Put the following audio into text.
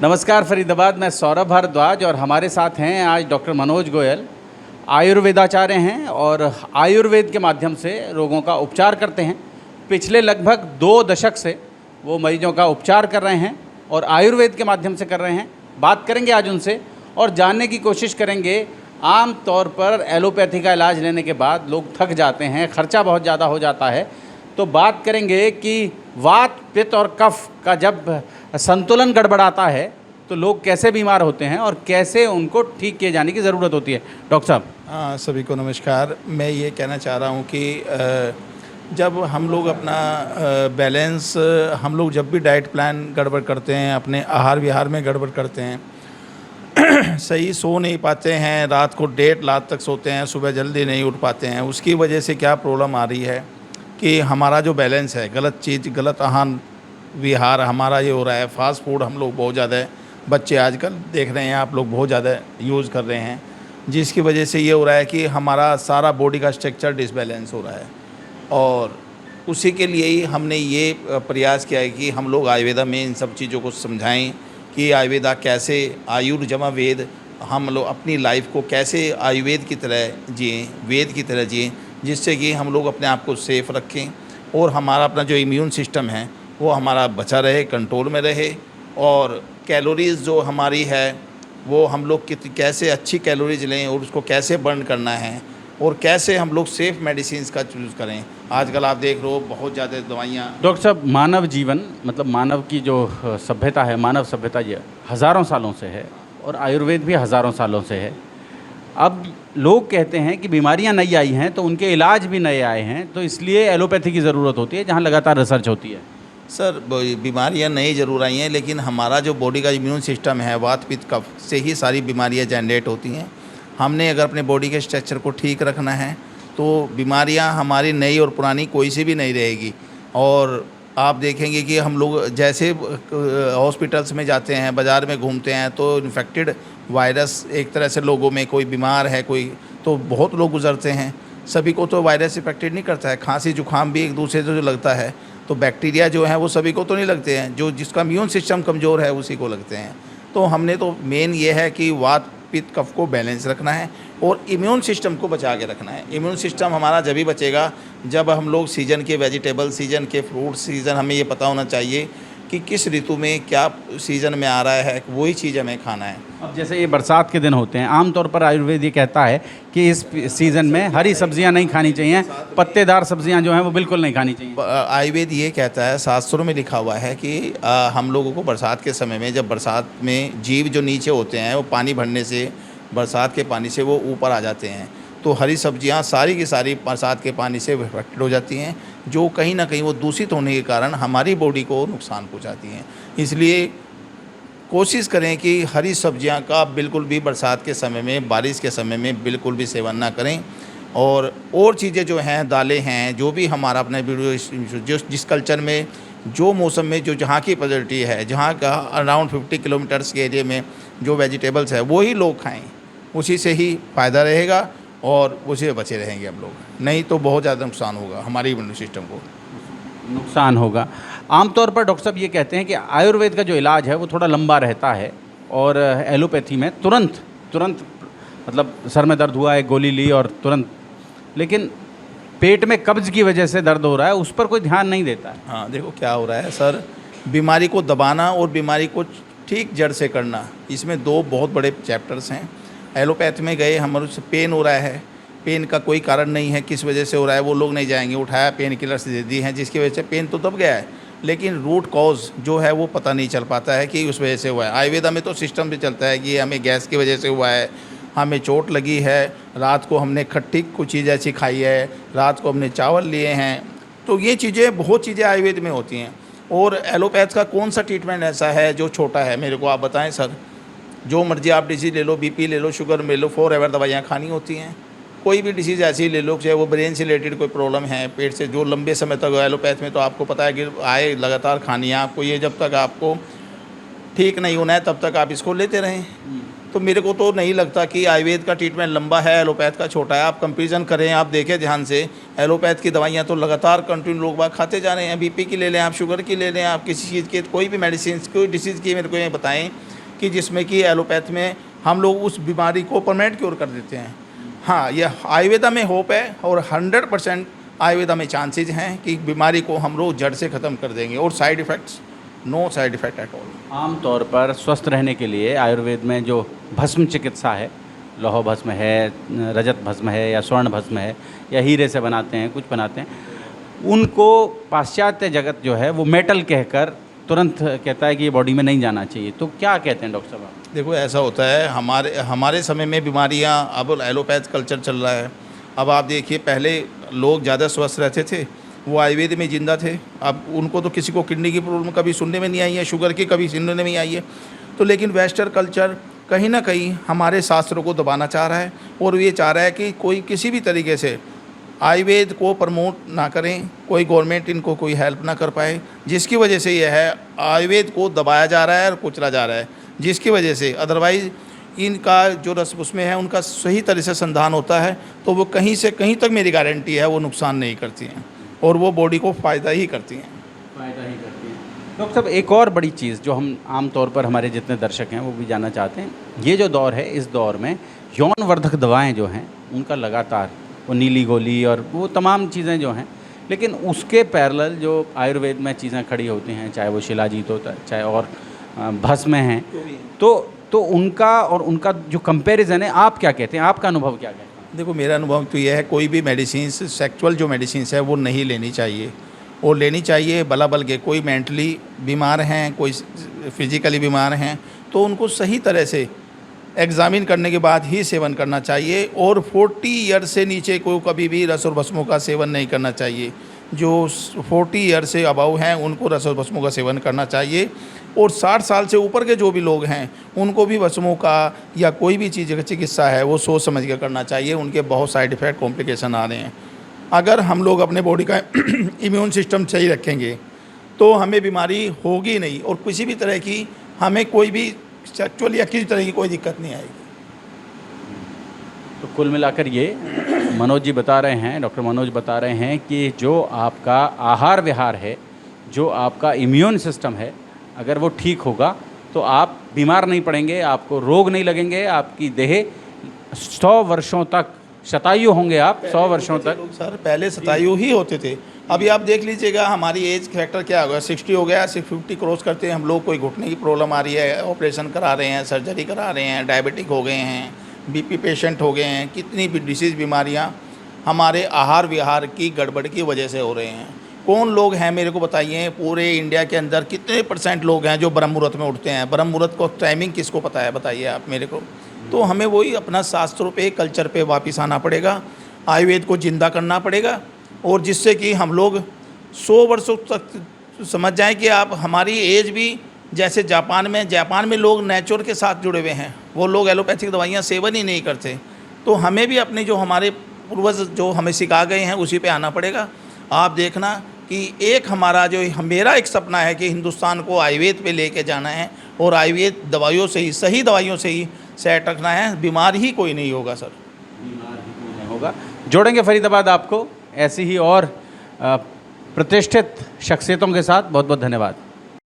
नमस्कार फरीदाबाद, मैं सौरभ भारद्वाज और हमारे साथ हैं आज डॉक्टर मनोज गोयल। आयुर्वेदाचार्य हैं और आयुर्वेद के माध्यम से रोगों का उपचार करते हैं। पिछले लगभग 2 दशक से वो मरीजों का उपचार कर रहे हैं और आयुर्वेद के माध्यम से कर रहे हैं। बात करेंगे आज उनसे और जानने की कोशिश करेंगे। आम तौर पर एलोपैथी का इलाज लेने के बाद लोग थक जाते हैं, खर्चा बहुत ज़्यादा हो जाता है। तो बात करेंगे कि वात, पित्त और कफ का जब संतुलन गड़बड़ाता है तो लोग कैसे बीमार होते हैं और कैसे उनको ठीक किए जाने की ज़रूरत होती है। डॉक्टर साहब। सभी को नमस्कार। मैं ये कहना चाह रहा हूँ कि जब हम लोग अपना बैलेंस, हम लोग जब भी डाइट प्लान गड़बड़ करते हैं, अपने आहार विहार में गड़बड़ करते हैं, सही सो नहीं पाते हैं, रात को 1:30 रात तक सोते हैं, सुबह जल्दी नहीं उठ पाते हैं, उसकी वजह से क्या प्रॉब्लम आ रही है कि हमारा जो बैलेंस है, गलत चीज़, गलत आहार विहार हमारा ये हो रहा है। फास्ट फूड हम लोग बहुत ज़्यादा, बच्चे आजकल देख रहे हैं आप लोग, बहुत ज़्यादा यूज़ कर रहे हैं, जिसकी वजह से ये हो रहा है कि हमारा सारा बॉडी का स्ट्रक्चर डिसबैलेंस हो रहा है। और उसी के लिए ही हमने ये प्रयास किया है कि हम लोग आयुर्वेदा में इन सब चीज़ों को समझाएं कि आयुर्वेदा कैसे, आयुर्जमा वेद, हम लोग अपनी लाइफ को कैसे आयुर्वेद की तरह जिएँ, वेद की तरह जिएँ, जिससे कि हम लोग अपने आप को सेफ़ रखें और हमारा अपना जो इम्यून सिस्टम है वो हमारा बचा रहे, कंट्रोल में रहे। और कैलोरीज़ जो हमारी है वो हम लोग कैसे अच्छी कैलोरीज लें और उसको कैसे बर्न करना है और कैसे हम लोग सेफ़ मेडिसिन्स का चूज़ करें। आजकल आप देख रहे हो बहुत ज़्यादा दवाइयाँ। डॉक्टर साहब, मानव जीवन मतलब मानव की जो सभ्यता है, मानव सभ्यता ये हज़ारों सालों से है और आयुर्वेद भी हज़ारों सालों से है। अब लोग कहते हैं कि बीमारियां नई आई हैं तो उनके इलाज भी नए आए हैं, तो इसलिए एलोपैथी की ज़रूरत होती है जहां लगातार रिसर्च होती है। सर, बीमारियां नई ज़रूर आई हैं, लेकिन हमारा जो बॉडी का इम्यून सिस्टम है, वात पित्त कफ से ही सारी बीमारियां जनरेट होती हैं। हमने अगर अपने बॉडी के स्ट्रक्चर को ठीक रखना है तो बीमारियां हमारी नई और पुरानी कोई सी भी नहीं रहेगी। और आप देखेंगे कि हम लोग जैसे हॉस्पिटल्स में जाते हैं, बाज़ार में घूमते हैं, तो इन्फेक्टेड वायरस एक तरह से लोगों में, कोई बीमार है कोई, तो बहुत लोग गुजरते हैं। सभी को तो वायरस इफेक्टेड नहीं करता है। खांसी जुकाम भी एक दूसरे से जो लगता है, तो बैक्टीरिया जो है वो सभी को तो नहीं लगते हैं, जो जिसका इम्यून सिस्टम कमज़ोर है उसी को लगते हैं। तो हमने तो मेन ये है कि वात पित्त कफ को बैलेंस रखना है और इम्यून सिस्टम को बचा के रखना है। इम्यून सिस्टम हमारा जब ही बचेगा जब हम लोग सीज़न के वेजिटेबल, सीज़न के फ्रूट, सीज़न हमें ये पता होना चाहिए कि किस ऋतु में क्या सीज़न में आ रहा है, वही चीज़ हमें खाना है। अब जैसे ये बरसात के दिन होते हैं, आमतौर पर आयुर्वेद ये कहता है कि इस सीज़न में हरी सब्जियां नहीं खानी चाहिए, पत्तेदार सब्जियां जो हैं वो बिल्कुल नहीं खानी चाहिए। आयुर्वेद ये कहता है, शास्त्रों में लिखा हुआ है कि हम लोगों को बरसात के समय में, जब बरसात में जीव जो नीचे होते हैं वो पानी भरने से, बरसात के पानी से वो ऊपर आ जाते हैं, तो हरी सब्जियां सारी की सारी बरसात के पानी से इफेक्टेड हो जाती हैं, जो कहीं ना कहीं वो दूषित होने के कारण हमारी बॉडी को नुकसान पहुंचाती हैं। इसलिए कोशिश करें कि हरी सब्जियां का बिल्कुल भी बरसात के समय में, बारिश के समय में बिल्कुल भी सेवन ना करें। और चीज़ें जो हैं, दालें हैं, जो भी हमारा अपने जिस कल्चर में, जो मौसम में, जो जहाँ की पॉजिटिविटी है, जहाँ का अराउंड 50 किलोमीटर्स के एरिया में जो वेजिटेबल्स है वही लोग खाएँ, उसी से ही फ़ायदा रहेगा और उसी से बचे रहेंगे हम लोग। नहीं तो बहुत ज़्यादा नुकसान होगा, हमारी इम्यून सिस्टम को नुकसान होगा। आमतौर पर डॉक्टर साहब ये कहते हैं कि आयुर्वेद का जो इलाज है वो थोड़ा लंबा रहता है और एलोपैथी में तुरंत मतलब सर में दर्द हुआ, एक गोली ली और तुरंत, लेकिन पेट में कब्ज़ की वजह से दर्द हो रहा है, उस पर कोई ध्यान नहीं देता है। हाँ, देखो क्या हो रहा है सर, बीमारी को दबाना और बीमारी को ठीक जड़ से करना, इसमें 2 बहुत बड़े चैप्टर्स हैं। एलोपैथ में गए, हमारे से पेन हो रहा है, पेन का कोई कारण नहीं है, किस वजह से हो रहा है वो लोग नहीं जाएंगे, उठाया पेन किलर्स दे दी हैं जिसकी वजह से पेन तो दब गया है, लेकिन रूट कॉज जो है वो पता नहीं चल पाता है कि उस वजह से हुआ है। आयुर्वेदा में तो सिस्टम भी चलता है कि हमें गैस की वजह से हुआ है, हमें चोट लगी है, रात को हमने खट्टी कुछ चीज़ ऐसी खाई है, रात को हमने चावल लिए हैं, तो ये चीज़ें, बहुत चीज़ें आयुर्वेद में होती हैं। और एलोपैथ का कौन सा ट्रीटमेंट ऐसा है जो छोटा है, मेरे को आप बताएं सर। जो मर्जी आप डिसीज़ ले लो, बीपी ले लो, शुगर ले लो, फॉरएवर दवाइयाँ खानी होती हैं। कोई भी डिसीज़ ऐसी ले लो, चाहे वो ब्रेन से रिलेटेड कोई प्रॉब्लम है, पेट से, जो लंबे समय तक एलोपैथ में तो आपको पता है कि आए लगातार खानी है आपको, ये जब तक आपको ठीक नहीं होना है तब तक आप इसको लेते रहें। तो मेरे को तो नहीं लगता कि आयुर्वेद का ट्रीटमेंट लंबा है, एलोपैथ का छोटा है। आप कंपैरिजन करें, आप देखें ध्यान से, एलोपैथ की दवाइयाँ तो लगातार कंटिन्यू लोग बाग खाते जा रहे हैं। बीपी की ले लें, आप शुगर की ले लें, आप किसी चीज़ की, कोई भी मेडिसिन, कोई डिसीज़ की मेरे को ये बताएं कि जिसमें कि एलोपैथ में हम लोग उस बीमारी को परमानेंट क्योर कर देते हैं। हाँ, यह आयुर्वेदा में होप है और 100% आयुर्वेदा में चांसेज हैं कि बीमारी को हम लोग जड़ से ख़त्म कर देंगे। और side effects, no side effect at all. आमतौर पर स्वस्थ रहने के लिए आयुर्वेद में जो भस्म चिकित्सा है, लौह भस्म है, रजत भस्म है या स्वर्ण भस्म है या हीरे से बनाते हैं, कुछ बनाते हैं, उनको पाश्चात्य जगत जो है वो मेटल कहकर तुरंत कहता है कि ये बॉडी में नहीं जाना चाहिए। तो क्या कहते हैं डॉक्टर साहब? देखो ऐसा होता है, हमारे समय में बीमारियां, अब एलोपैथ कल्चर चल रहा है। अब आप देखिए, पहले लोग ज़्यादा स्वस्थ रहते थे, वो आयुर्वेद में जिंदा थे। अब उनको तो किसी को किडनी की प्रॉब्लम कभी सुनने में नहीं आई है, शुगर की कभी सुनने में नहीं आई है। तो लेकिन वेस्टर्न कल्चर कहीं ना कहीं हमारे शास्त्रों को दबाना चाह रहा है और ये चाह रहा है कि कोई किसी भी तरीके से आयुर्वेद को प्रमोट ना करें, कोई गवर्नमेंट इनको कोई हेल्प ना कर पाए, जिसकी वजह से यह है आयुर्वेद को दबाया जा रहा है और कुचला जा रहा है, जिसकी वजह से अदरवाइज़ इनका जो रस उसमें है उनका सही तरह से संधान होता है तो वो कहीं से कहीं तक मेरी गारंटी है वो नुकसान नहीं करती हैं और वो बॉडी को फ़ायदा ही करती हैं। फ़ायदा ही करती हैं। डॉक्टर साहब, एक और बड़ी चीज़ जो हम आम तौर पर हमारे जितने दर्शक हैं वो भी जानना चाहते हैं, ये जो दौर है, इस दौर में यौनवर्धक दवाएं जो हैं उनका लगातार, वो नीली गोली और वो तमाम चीज़ें जो हैं, लेकिन उसके पैरेलल जो आयुर्वेद में चीज़ें खड़ी होती हैं, चाहे वो शिलाजीत होता है, चाहे और भस्म हैं, तो उनका जो कंपैरिजन है, आप क्या कहते हैं, आपका अनुभव क्या कहते हैं? देखो मेरा अनुभव तो यह है, कोई भी मेडिसिन, सेक्सुअल जो मेडिसिन है वो नहीं लेनी चाहिए। और लेनी चाहिए बला बल के, कोई मेंटली बीमार हैं, कोई फिजिकली बीमार हैं, तो उनको सही तरह से एग्ज़ामिन करने के बाद ही सेवन करना चाहिए। और 40 ईयर से नीचे को कभी भी रस और भस्मों का सेवन नहीं करना चाहिए। जो 40 ईयर से अबव हैं उनको रस और भस्मों का सेवन करना चाहिए। और 60 साल से ऊपर के जो भी लोग हैं उनको भी भस्मों का या कोई भी चीज़ का चिकित्सा है वो सोच समझ कर करना चाहिए। उनके बहुत साइड इफ़ेक्ट, कॉम्प्लिकेशन आ रहे हैं। अगर हम लोग अपने बॉडी का इम्यून सिस्टम सही रखेंगे तो हमें बीमारी होगी नहीं और किसी भी तरह की हमें कोई भी सेक्चुअल या किसी तरह की कोई दिक्कत नहीं आएगी। तो कुल मिलाकर ये मनोज जी बता रहे हैं, डॉक्टर मनोज बता रहे हैं कि जो आपका आहार विहार है, जो आपका इम्यून सिस्टम है, अगर वो ठीक होगा तो आप बीमार नहीं पड़ेंगे, आपको रोग नहीं लगेंगे, आपकी देह 100 वर्षों तक शतायु होंगे आप 100 वर्षों तक। सर पहले शतायु ही होते थे, अभी आप देख लीजिएगा हमारी एज फैक्टर क्या हो गया, 60 हो गया, 50 क्रॉस करते हैं हम लोग। कोई घुटने की प्रॉब्लम आ रही है, ऑपरेशन करा रहे हैं, सर्जरी करा रहे हैं, डायबिटिक हो गए हैं, बीपी पेशेंट हो गए हैं। कितनी भी डिसीज़ बीमारियां हमारे आहार विहार की गड़बड़ की वजह से हो रहे हैं। कौन लोग हैं मेरे को बताइए, पूरे इंडिया के अंदर कितने % लोग हैं जो ब्रह्म मुहूर्त में उठते हैं? ब्रह्म मुहूर्त को टाइमिंग किसको पता है, बताइए आप मेरे को। तो हमें वही अपना शास्त्रों पे, कल्चर पे वापस आना पड़ेगा, आयुर्वेद को जिंदा करना पड़ेगा और जिससे कि हम लोग 100 वर्षों तक समझ जाएं कि आप हमारी एज भी जैसे जापान में लोग नेचर के साथ जुड़े हुए हैं, वो लोग एलोपैथिक दवाइयाँ सेवन ही नहीं करते। तो हमें भी अपने जो हमारे पूर्वज जो हमें सिखा गए हैं उसी पे आना पड़ेगा। आप देखना कि मेरा एक सपना है कि हिंदुस्तान को आयुर्वेद पे लेके जाना है और आयुर्वेद दवाइयों से ही, सही दवाइयों से ही सेट रखना है। बीमार ही कोई नहीं होगा सर, बीमार ही कोई नहीं होगा। जोड़ेंगे फरीदाबाद आपको ऐसी ही और प्रतिष्ठित शख्सियतों के साथ। बहुत बहुत धन्यवाद।